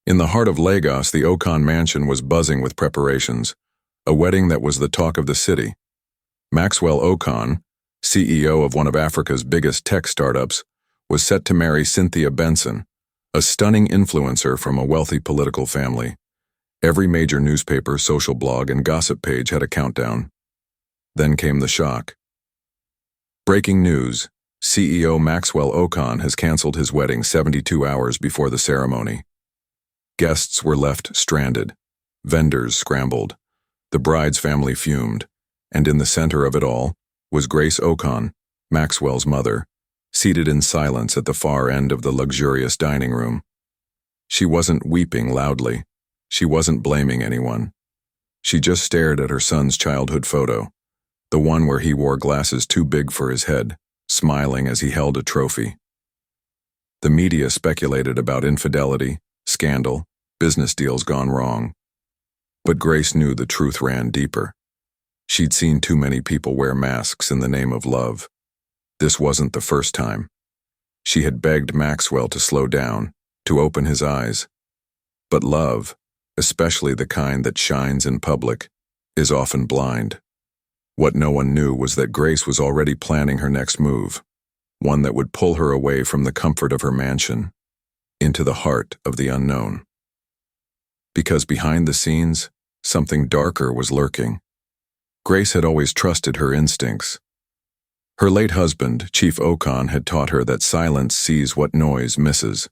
In the heart of Lagos, the Okon mansion was buzzing with preparations, a wedding that was the talk of the city. Maxwell Okon, CEO of one of Africa's biggest tech startups, was set to marry Cynthia Benson, a stunning influencer from a wealthy political family. Every major newspaper, social blog, and gossip page had a countdown. Then came the shock. Breaking news: CEO Maxwell Okon has canceled his wedding 72 hours before the ceremony. Guests were left stranded. Vendors scrambled. The bride's family fumed. And in the center of it all was Grace Okon, Maxwell's mother, seated in silence at the far end of the luxurious dining room. She wasn't weeping loudly. She wasn't blaming anyone. She just stared at her son's childhood photo, the one where he wore glasses too big for his head, smiling as he held a trophy. The media speculated about infidelity, scandal, business deals gone wrong. But Grace knew the truth ran deeper. She'd seen too many people wear masks in the name of love. This wasn't the first time. She had begged Maxwell to slow down, to open his eyes. But love, especially the kind that shines in public, is often blind. What no one knew was that Grace was already planning her next move, one that would pull her away from the comfort of her mansion, into the heart of the unknown. Because behind the scenes, something darker was lurking. Grace had always trusted her instincts. Her late husband, Chief Okon, had taught her that silence sees what noise misses.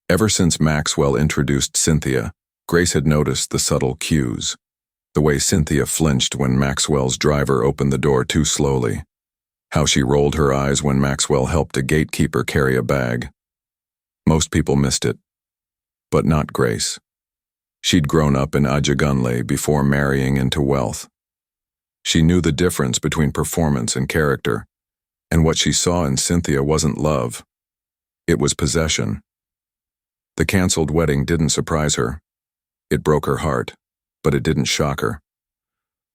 Ever since Maxwell introduced Cynthia, Grace had noticed the subtle cues. The way Cynthia flinched when Maxwell's driver opened the door too slowly. How she rolled her eyes when Maxwell helped a gatekeeper carry a bag. Most people missed it. But not Grace. She'd grown up in Ajagunle before marrying into wealth. She knew the difference between performance and character, and what she saw in Cynthia wasn't love. It was possession. The canceled wedding didn't surprise her. It broke her heart, but it didn't shock her.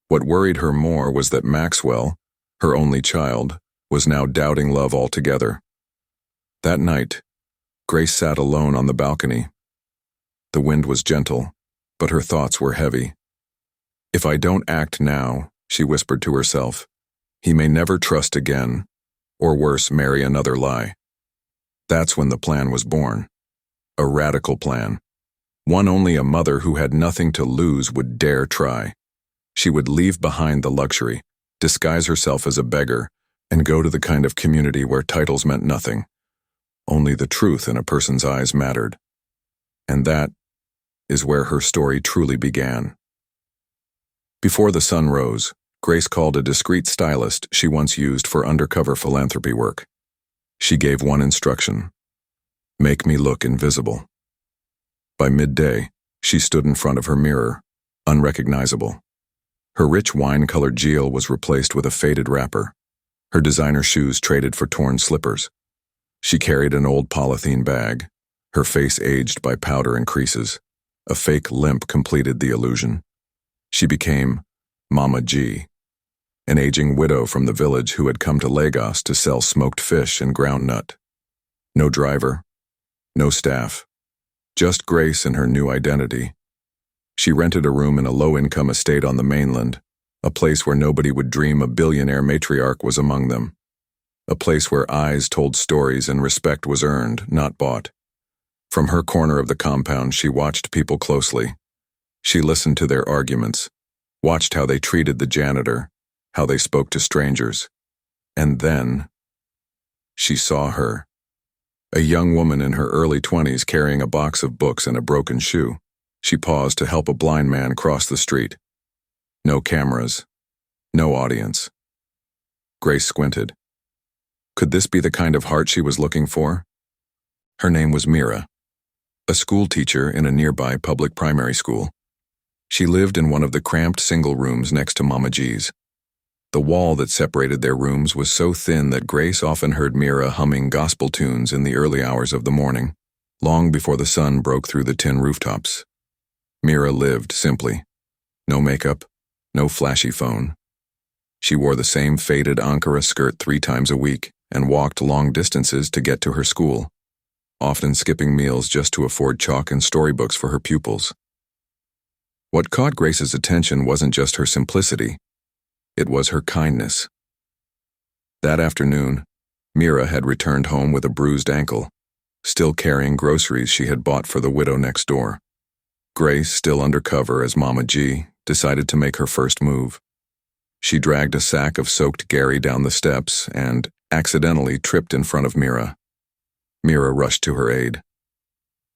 What worried her more was that Maxwell, her only child, was now doubting love altogether. That night, Grace sat alone on the balcony. The wind was gentle, but her thoughts were heavy. If I don't act now, she whispered to herself, he may never trust again, or worse, marry another lie. That's when the plan was born. A radical plan. One only a mother who had nothing to lose would dare try. She would leave behind the luxury, disguise herself as a beggar, and go to the kind of community where titles meant nothing. Only the truth in a person's eyes mattered. And that is where her story truly began. Before the sun rose, Grace called a discreet stylist she once used for undercover philanthropy work. She gave one instruction: make me look invisible. By midday, she stood in front of her mirror, unrecognizable. Her rich wine-colored geal was replaced with a faded wrapper. Her designer shoes traded for torn slippers. She carried an old polythene bag, her face aged by powder and creases. A fake limp completed the illusion. She became Mama G, an aging widow from the village who had come to Lagos to sell smoked fish and groundnut. No driver, no staff, just Grace and her new identity. She rented a room in a low-income estate on the mainland, a place where nobody would dream a billionaire matriarch was among them. A place where eyes told stories and respect was earned, not bought. From her corner of the compound, she watched people closely. She listened to their arguments, watched how they treated the janitor, how they spoke to strangers. And then, she saw her. A young woman in her early 20s carrying a box of books and a broken shoe. She paused to help a blind man cross the street. No cameras, no audience. Grace squinted. Could this be the kind of heart she was looking for? Her name was Mira, a school teacher in a nearby public primary school. She lived in one of the cramped single rooms next to Mama G's. The wall that separated their rooms was so thin that Grace often heard Mira humming gospel tunes in the early hours of the morning, long before the sun broke through the tin rooftops. Mira lived simply. No makeup, no flashy phone. She wore the same faded Ankara skirt 3 times a week and walked long distances to get to her school. often skipping meals just to afford chalk and storybooks for her pupils. What caught Grace's attention wasn't just her simplicity, it was her kindness. That afternoon, Mira had returned home with a bruised ankle, still carrying groceries she had bought for the widow next door. Grace, still undercover as Mama G, decided to make her first move. She dragged a sack of soaked Gary down the steps and accidentally tripped in front of Mira. Mira rushed to her aid.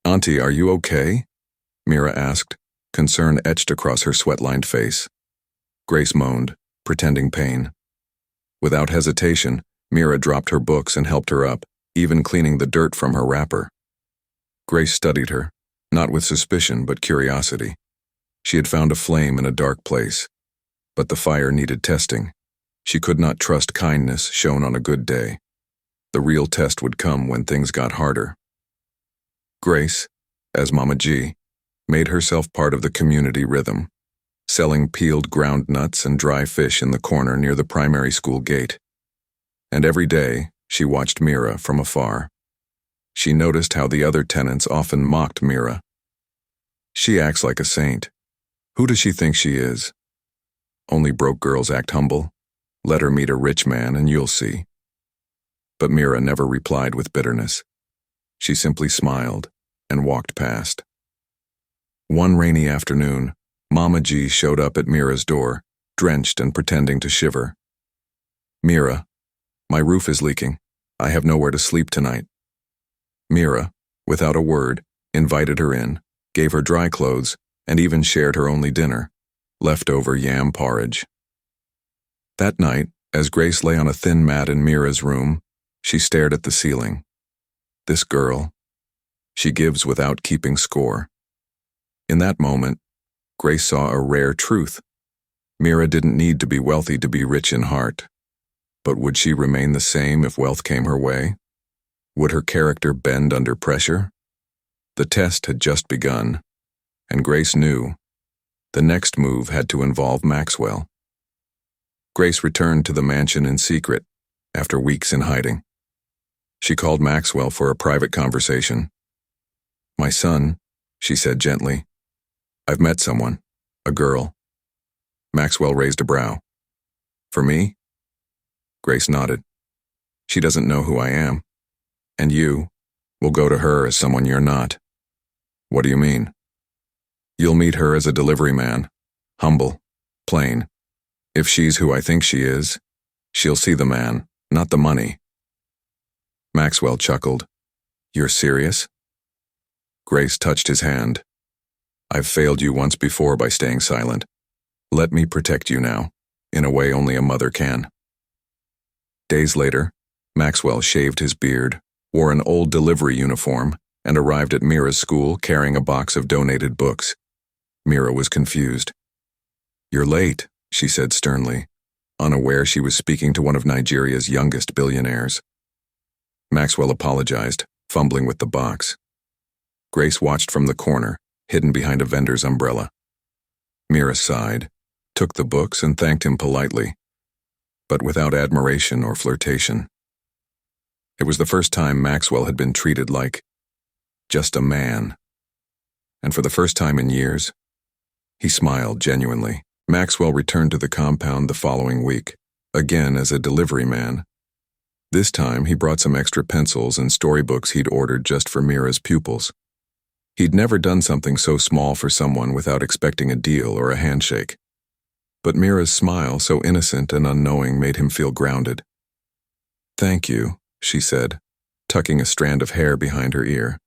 "Auntie, are you okay?" Mira asked, concern etched across her sweat-lined face. Grace moaned, pretending pain. Without hesitation, Mira dropped her books and helped her up, even cleaning the dirt from her wrapper. Grace studied her, not with suspicion but curiosity. She had found a flame in a dark place, but the fire needed testing. She could not trust kindness shown on a good day. The real test would come when things got harder. Grace, as Mama G, made herself part of the community rhythm, selling peeled ground nuts and dry fish in the corner near the primary school gate. And every day, she watched Mira from afar. She noticed how the other tenants often mocked Mira. "She acts like a saint. Who does she think she is? Only broke girls act humble. Let her meet a rich man and you'll see." But Mira never replied with bitterness. She simply smiled and walked past. One rainy afternoon, Mama G showed up at Mira's door, drenched and pretending to shiver. "Mira, my roof is leaking. I have nowhere to sleep tonight." Mira, without a word, invited her in, gave her dry clothes, and even shared her only dinner, leftover yam porridge. That night, as Grace lay on a thin mat in Mira's room, she stared at the ceiling. This girl, she gives without keeping score. In that moment, Grace saw a rare truth. Mira didn't need to be wealthy to be rich in heart. But would she remain the same if wealth came her way? Would her character bend under pressure? The test had just begun, and Grace knew the next move had to involve Maxwell. Grace returned to the mansion in secret, after weeks in hiding. She called Maxwell for a private conversation. "My son," she said gently, "I've met someone, a girl." Maxwell raised a brow. "For me?" Grace nodded. "She doesn't know who I am. And you will go to her as someone you're not." "What do you mean?" "You'll meet her as a delivery man, humble, plain. If she's who I think she is, she'll see the man, not the money." Maxwell chuckled. "You're serious?" Grace touched his hand. "I've failed you once before by staying silent. Let me protect you now, in a way only a mother can." Days later, Maxwell shaved his beard, wore an old delivery uniform, and arrived at Mira's school carrying a box of donated books. Mira was confused. "You're late," she said sternly, unaware she was speaking to one of Nigeria's youngest billionaires. Maxwell apologized, fumbling with the box. Grace watched from the corner, hidden behind a vendor's umbrella. Mira sighed, took the books, and thanked him politely, but without admiration or flirtation. It was the first time Maxwell had been treated like just a man. And for the first time in years, he smiled genuinely. Maxwell returned to the compound the following week, again as a delivery man. This time he brought some extra pencils and storybooks he'd ordered just for Mira's pupils. He'd never done something so small for someone without expecting a deal or a handshake. But Mira's smile, so innocent and unknowing, made him feel grounded. "Thank you," she said, tucking a strand of hair behind her ear.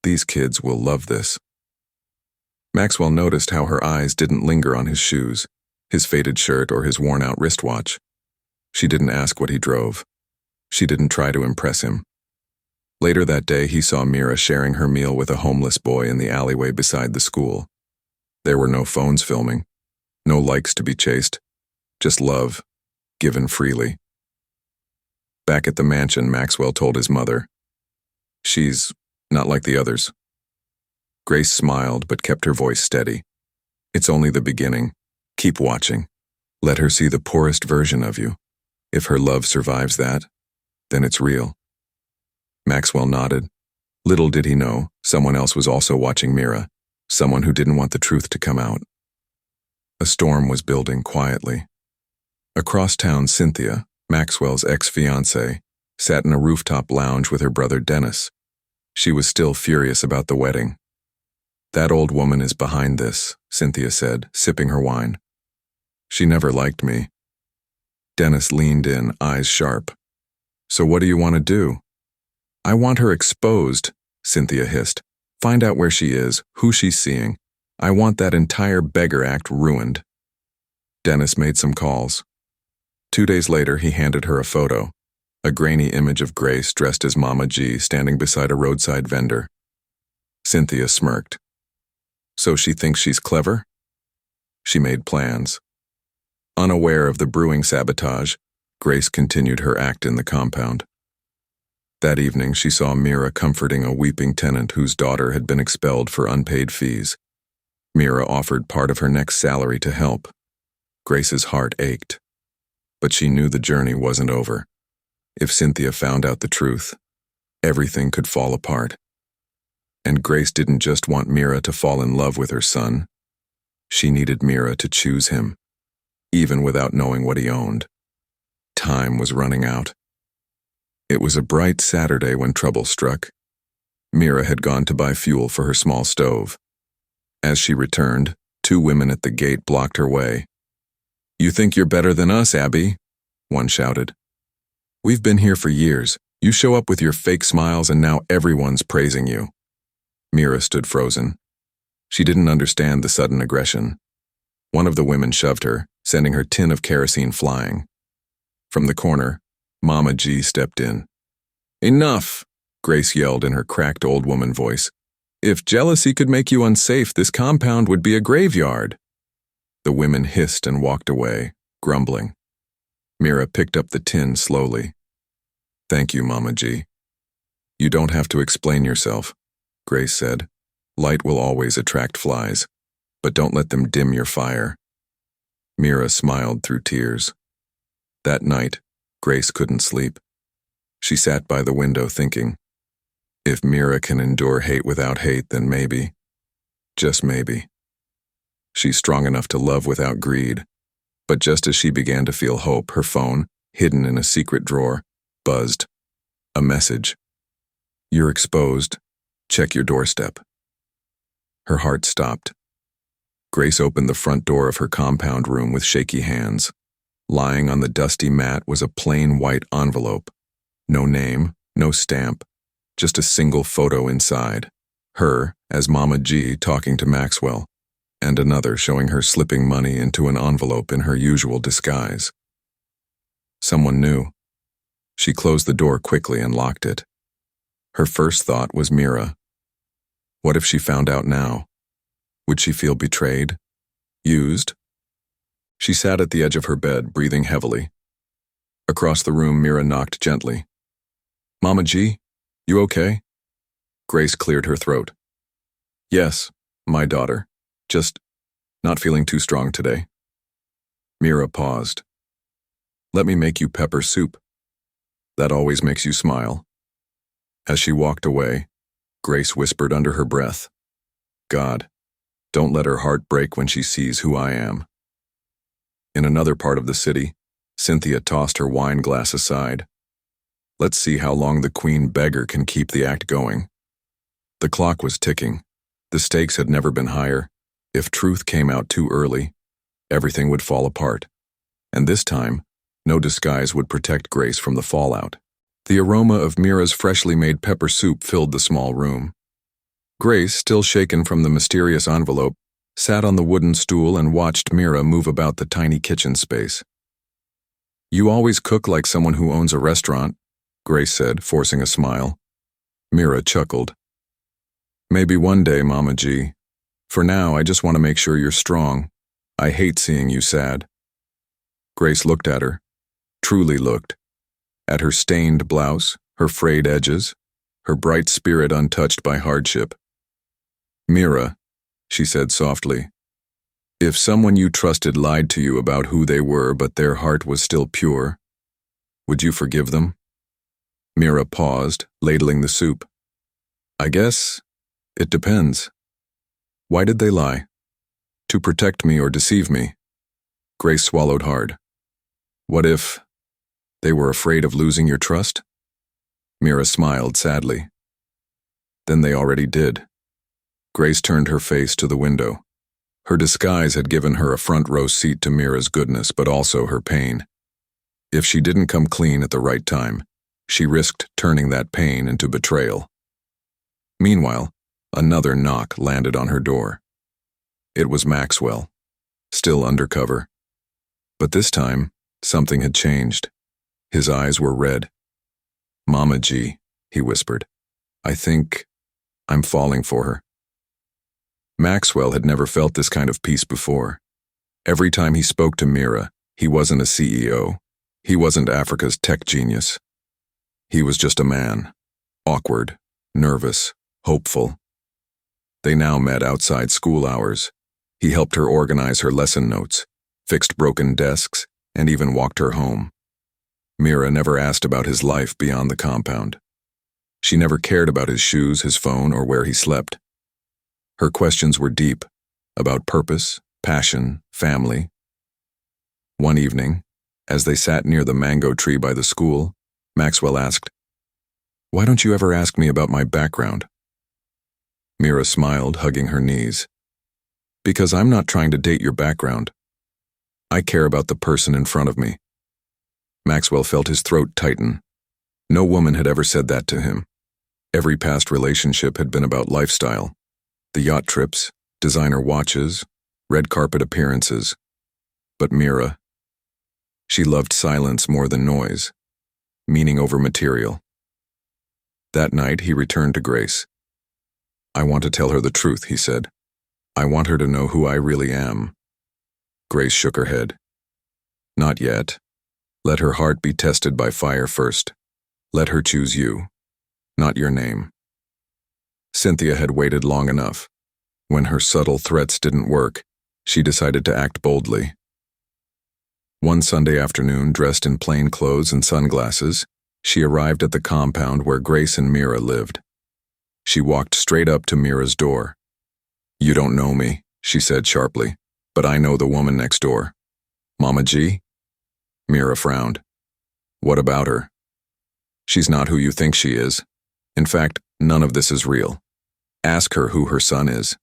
"These kids will love this." Maxwell noticed how her eyes didn't linger on his shoes, his faded shirt, or his worn-out wristwatch. She didn't ask what he drove. She didn't try to impress him. Later that day, he saw Mira sharing her meal with a homeless boy in the alleyway beside the school. There were no phones filming, no likes to be chased, just love, given freely. Back at the mansion, Maxwell told his mother, "She's not like the others." Grace smiled but kept her voice steady. "It's only the beginning. Keep watching. Let her see the poorest version of you. If her love survives that, then it's real." Maxwell nodded. Little did he know, someone else was also watching Mira, someone who didn't want the truth to come out. A storm was building quietly. Across town, Cynthia, Maxwell's ex-fiancée, sat in a rooftop lounge with her brother Dennis. She was still furious about the wedding. "That old woman is behind this," Cynthia said, sipping her wine. "She never liked me." Dennis leaned in, eyes sharp. "So what do you want to do?" "I want her exposed," Cynthia hissed. "Find out where she is, who she's seeing. I want that entire Beggar act ruined." Dennis made some calls. 2 days later, he handed her a photo, a grainy image of Grace dressed as Mama G standing beside a roadside vendor. Cynthia smirked. "So she thinks she's clever?" She made plans. Unaware of the brewing sabotage, Grace continued her act in the compound. That evening, she saw Mira comforting a weeping tenant whose daughter had been expelled for unpaid fees. Mira offered part of her next salary to help. Grace's heart ached. But she knew the journey wasn't over. If Cynthia found out the truth, everything could fall apart. And Grace didn't just want Mira to fall in love with her son. She needed Mira to choose him, even without knowing what he owned. Time was running out. It was a bright Saturday when trouble struck. Mira had gone to buy fuel for her small stove. As she returned, 2 women at the gate blocked her way. "You think you're better than us, Abby?" one shouted. "We've been here for years. You show up with your fake smiles and now everyone's praising you." Mira stood frozen. She didn't understand the sudden aggression. One of the women shoved her, sending her tin of kerosene flying. From the corner, Mama G stepped in. "Enough!" Grace yelled in her cracked old woman voice. "If jealousy could make you unsafe, this compound would be a graveyard." The women hissed and walked away, grumbling. Mira picked up the tin slowly. "Thank you, Mama G." "You don't have to explain yourself," Grace said. "Light will always attract flies, but don't let them dim your fire." Mira smiled through tears. That night, Grace couldn't sleep. She sat by the window thinking, if Mira can endure hate without hate, then maybe, just maybe, she's strong enough to love without greed. But just as she began to feel hope, her phone, hidden in a secret drawer, buzzed. A message. "You're exposed. Check your doorstep." Her heart stopped. Grace opened the front door of her compound room with shaky hands. Lying on the dusty mat was a plain white envelope. No name, no stamp, just a single photo inside. Her, as Mama G, talking to Maxwell, and another showing her slipping money into an envelope in her usual disguise. Someone knew. She closed the door quickly and locked it. Her first thought was Mira. What if she found out now? Would she feel betrayed? Used? She sat at the edge of her bed, breathing heavily. Across the room, Mira knocked gently. "Mama G, you okay?" Grace cleared her throat. "Yes, my daughter. Just not feeling too strong today." Mira paused. "Let me make you pepper soup. That always makes you smile." As she walked away, Grace whispered under her breath, "God, don't let her heart break when she sees who I am." In another part of the city, Cynthia tossed her wine glass aside. Let's see how long the Queen Beggar can keep the act going. The clock was ticking. The stakes had never been higher. If truth came out too early, everything would fall apart. And this time, no disguise would protect Grace from the fallout. The aroma of Mira's freshly made pepper soup filled the small room. Grace, still shaken from the mysterious envelope, sat on the wooden stool and watched Mira move about the tiny kitchen space. "You always cook like someone who owns a restaurant," Grace said, forcing a smile. Mira chuckled. "Maybe one day, Mama G. For now, I just want to make sure you're strong. I hate seeing you sad." Grace looked at her, truly looked, at her stained blouse, her frayed edges, her bright spirit untouched by hardship. "Mira," she said softly, "if someone you trusted lied to you about who they were but their heart was still pure, would you forgive them?" Mira paused, ladling the soup. I guess it depends. Why did they lie? To protect me or deceive me? Grace swallowed hard. What if they were afraid of losing your trust? Mira smiled sadly. Then they already did. Grace turned her face to the window. Her disguise had given her a front-row seat to Mira's goodness, but also her pain. If she didn't come clean at the right time, she risked turning that pain into betrayal. Meanwhile, another knock landed on her door. It was Maxwell, still undercover. But this time, something had changed. His eyes were red. "Mama G," he whispered. "I think I'm falling for her." Maxwell had never felt this kind of peace before. Every time he spoke to Mira, he wasn't a CEO. He wasn't Africa's tech genius. He was just a man, awkward, nervous, hopeful. They now met outside school hours. He helped her organize her lesson notes, fixed broken desks, and even walked her home. Mira never asked about his life beyond the compound. She never cared about his shoes, his phone, or where he slept. Her questions were deep, about purpose, passion, family. One evening, as they sat near the mango tree by the school, Maxwell asked, "Why don't you ever ask me about my background?" Mira smiled, hugging her knees. "Because I'm not trying to date your background. I care about the person in front of me." Maxwell felt his throat tighten. No woman had ever said that to him. Every past relationship had been about lifestyle. The yacht trips, designer watches, red carpet appearances. But Mira, she loved silence more than noise, meaning over material. That night, he returned to Grace. "I want to tell her the truth," he said. "I want her to know who I really am." Grace shook her head. "Not yet. Let her heart be tested by fire first. Let her choose you, not your name." Cynthia had waited long enough. When her subtle threats didn't work, she decided to act boldly. One Sunday afternoon, dressed in plain clothes and sunglasses, she arrived at the compound where Grace and Mira lived. She walked straight up to Mira's door. "You don't know me," she said sharply, "but I know the woman next door. Mama G?" Mira frowned. "What about her?" "She's not who you think she is. In fact, none of this is real. Ask her who her son is.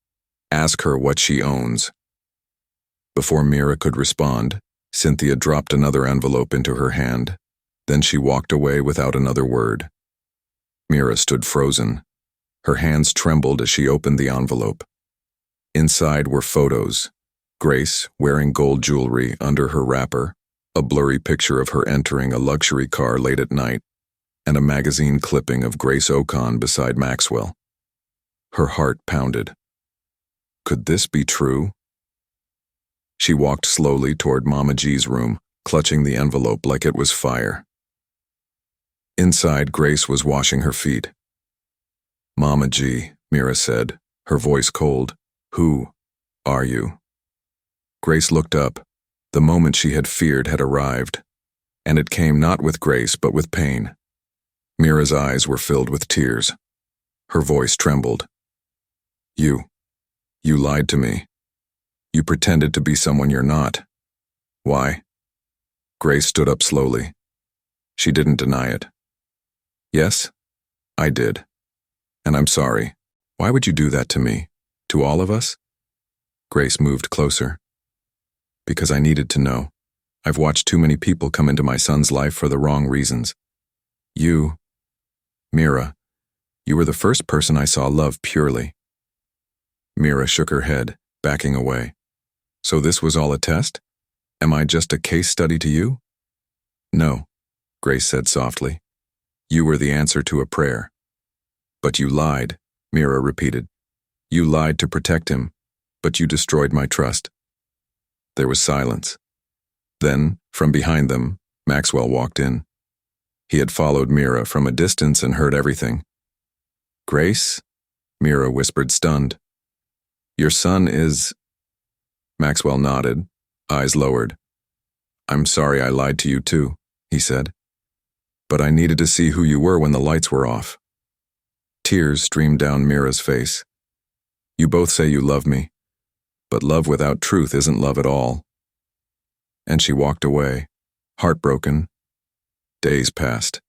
Ask her what she owns." Before Mira could respond, Cynthia dropped another envelope into her hand. Then she walked away without another word. Mira stood frozen. Her hands trembled as she opened the envelope. Inside were photos. Grace, wearing gold jewelry under her wrapper, a blurry picture of her entering a luxury car late at night, and a magazine clipping of Grace Okon beside Maxwell. Her heart pounded. Could this be true? She walked slowly toward Mama G's room, clutching the envelope like it was fire. Inside, Grace was washing her feet. "Mama G," Mira said, her voice cold. "Who are you?" Grace looked up. The moment she had feared had arrived, and it came not with grace but with pain. Mira's eyes were filled with tears. Her voice trembled. You lied to me. You pretended to be someone you're not. Why?" Grace stood up slowly. She didn't deny it. "Yes, I did. And I'm sorry. Why would you do that to me? To all of us?" Grace moved closer. "Because I needed to know. I've watched too many people come into my son's life for the wrong reasons. You, Mira, you were the first person I saw love purely." Mira shook her head, backing away. "So this was all a test? Am I just a case study to you?" "No," Grace said softly. "You were the answer to a prayer." "But you lied," Mira repeated. "You lied to protect him, but you destroyed my trust." There was silence. Then, from behind them, Maxwell walked in. He had followed Mira from a distance and heard everything. "Grace?" Mira whispered, stunned. "Your son is—" Maxwell nodded, eyes lowered. "I'm sorry I lied to you too," he said. "But I needed to see who you were when the lights were off." Tears streamed down Mira's face. You both say you love me, but love without truth isn't love at all. And she walked away, heartbroken. Days passed.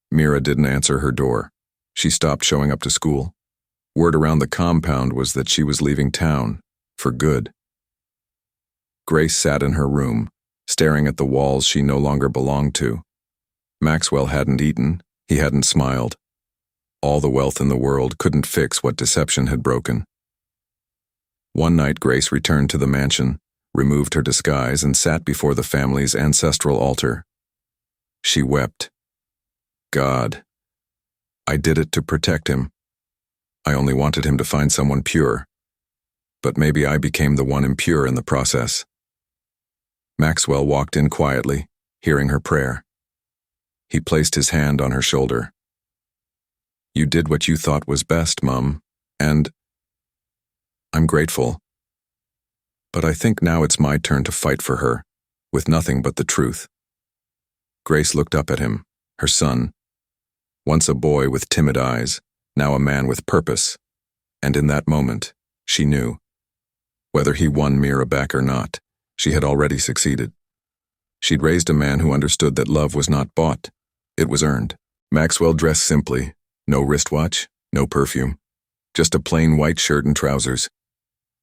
Mira didn't answer her door. She stopped showing up to school. Word around the compound was that she was leaving town, for good. Grace sat in her room, staring at the walls she no longer belonged to. Maxwell hadn't eaten, he hadn't smiled. All the wealth in the world couldn't fix what deception had broken. One night Grace returned to the mansion, removed her disguise, and sat before the family's ancestral altar. She wept. God, I did it to protect him. I only wanted him to find someone pure. But maybe I became the one impure in the process. Maxwell walked in quietly, hearing her prayer. He placed his hand on her shoulder. You did what you thought was best, Mum, and I'm grateful. But I think now it's my turn to fight for her, with nothing but the truth. Grace looked up at him, her son. Once a boy with timid eyes, now a man with purpose. And in that moment, she knew. Whether he won Mira back or not, she had already succeeded. She'd raised a man who understood that love was not bought, it was earned. Maxwell dressed simply, no wristwatch, no perfume, just a plain white shirt and trousers.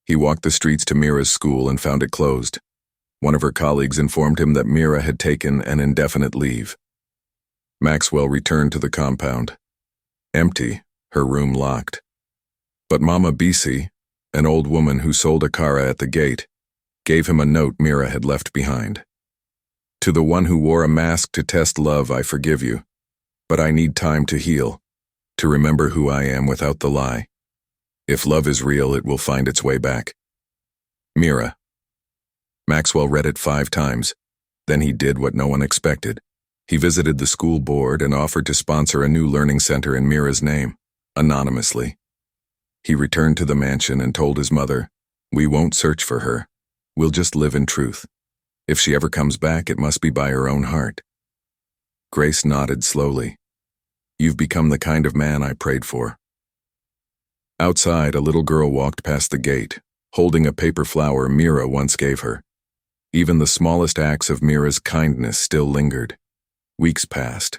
He walked the streets to Mira's school and found it closed. One of her colleagues informed him that Mira had taken an indefinite leave. Maxwell returned to the compound. Empty, her room locked. But Mama Bisi, an old woman who sold akara at the gate, gave him a note Mira had left behind. To the one who wore a mask to test love, I forgive you. But I need time to heal, to remember who I am without the lie. If love is real, it will find its way back. Mira. Maxwell read it 5 times. Then he did what no one expected. He visited the school board and offered to sponsor a new learning center in Mira's name, anonymously. He returned to the mansion and told his mother, "We won't search for her. We'll just live in truth. If she ever comes back, it must be by her own heart." Grace nodded slowly. "You've become the kind of man I prayed for." Outside, a little girl walked past the gate, holding a paper flower Mira once gave her. Even the smallest acts of Mira's kindness still lingered. Weeks passed,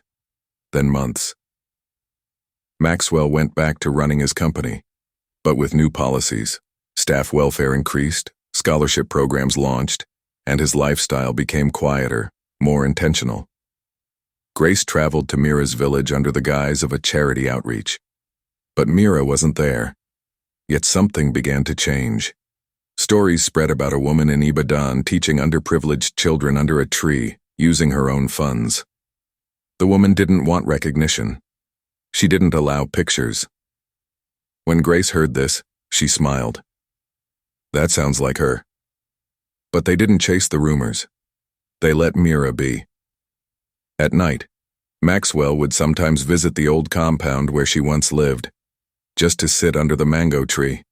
then months. Maxwell went back to running his company, but with new policies. Staff welfare increased, scholarship programs launched, and his lifestyle became quieter, more intentional. Grace traveled to Mira's village under the guise of a charity outreach. But Mira wasn't there. Yet something began to change. Stories spread about a woman in Ibadan teaching underprivileged children under a tree, using her own funds. The woman didn't want recognition. She didn't allow pictures. When Grace heard this, she smiled. That sounds like her. But they didn't chase the rumors. They let Mira be. At night, Maxwell would sometimes visit the old compound where she once lived, just to sit under the mango tree.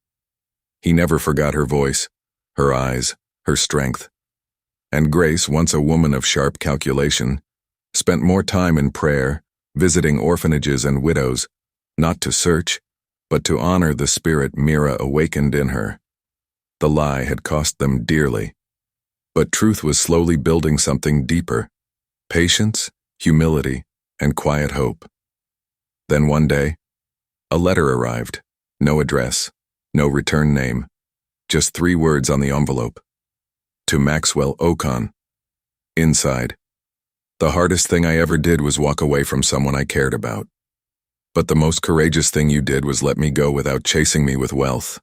He never forgot her voice, her eyes, her strength. And Grace, once a woman of sharp calculation, spent more time in prayer, visiting orphanages and widows, not to search, but to honor the spirit Mira awakened in her. The lie had cost them dearly. But truth was slowly building something deeper: patience, humility, and quiet hope. Then one day, a letter arrived. No address, no return name, just 3 words on the envelope. To Maxwell Okon. Inside, the hardest thing I ever did was walk away from someone I cared about. But the most courageous thing you did was let me go without chasing me with wealth.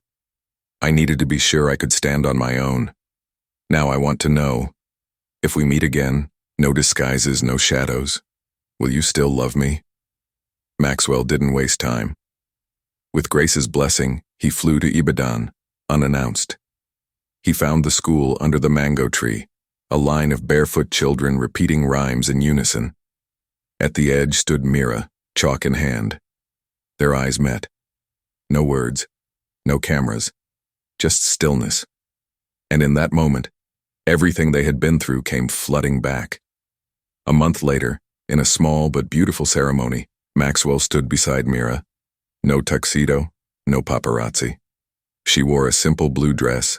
I needed to be sure I could stand on my own. Now I want to know, if we meet again, no disguises, no shadows, will you still love me? Maxwell didn't waste time. With Grace's blessing, he flew to Ibadan, unannounced. He found the school under the mango tree, a line of barefoot children repeating rhymes in unison. At the edge stood Mira, chalk in hand. Their eyes met. No words, no cameras, just stillness. And in that moment, everything they had been through came flooding back. A month later, in a small but beautiful ceremony, Maxwell stood beside Mira. No tuxedo, no paparazzi. She wore a simple blue dress.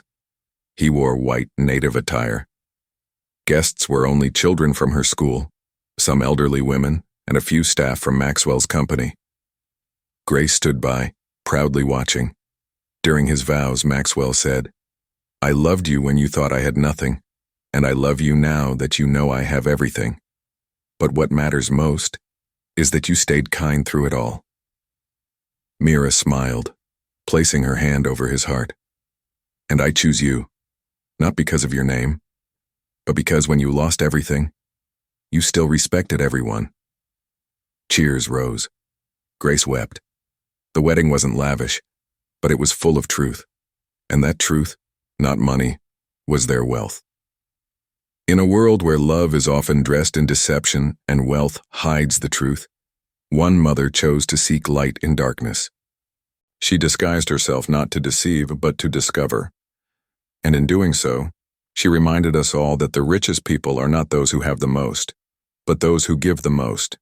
He wore white native attire. Guests were only children from her school, some elderly women, and a few staff from Maxwell's company. Grace stood by, proudly watching. During his vows, Maxwell said, "I loved you when you thought I had nothing, and I love you now that you know I have everything. But what matters most is that you stayed kind through it all." Mira smiled, placing her hand over his heart. "And I choose you, not because of your name, but because when you lost everything, you still respected everyone." Cheers rose. Grace wept. The wedding wasn't lavish, but it was full of truth. And that truth, not money, was their wealth. In a world where love is often dressed in deception and wealth hides the truth, one mother chose to seek light in darkness. She disguised herself not to deceive, but to discover. And in doing so, she reminded us all that the richest people are not those who have the most, but those who give the most,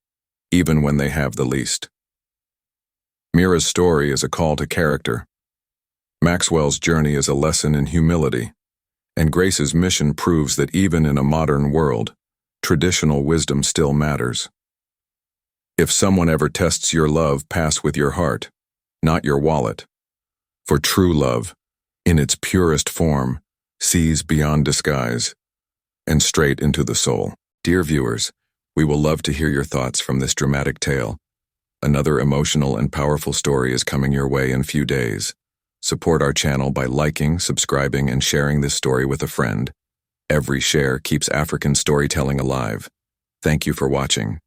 even when they have the least. Mira's story is a call to character. Maxwell's journey is a lesson in humility, and Grace's mission proves that even in a modern world, traditional wisdom still matters. If someone ever tests your love, pass with your heart, not your wallet. For true love, in its purest form, sees beyond disguise and straight into the soul. Dear viewers, we will love to hear your thoughts from this dramatic tale. Another emotional and powerful story is coming your way in a few days. Support our channel by liking, subscribing, and sharing this story with a friend. Every share keeps African storytelling alive. Thank you for watching.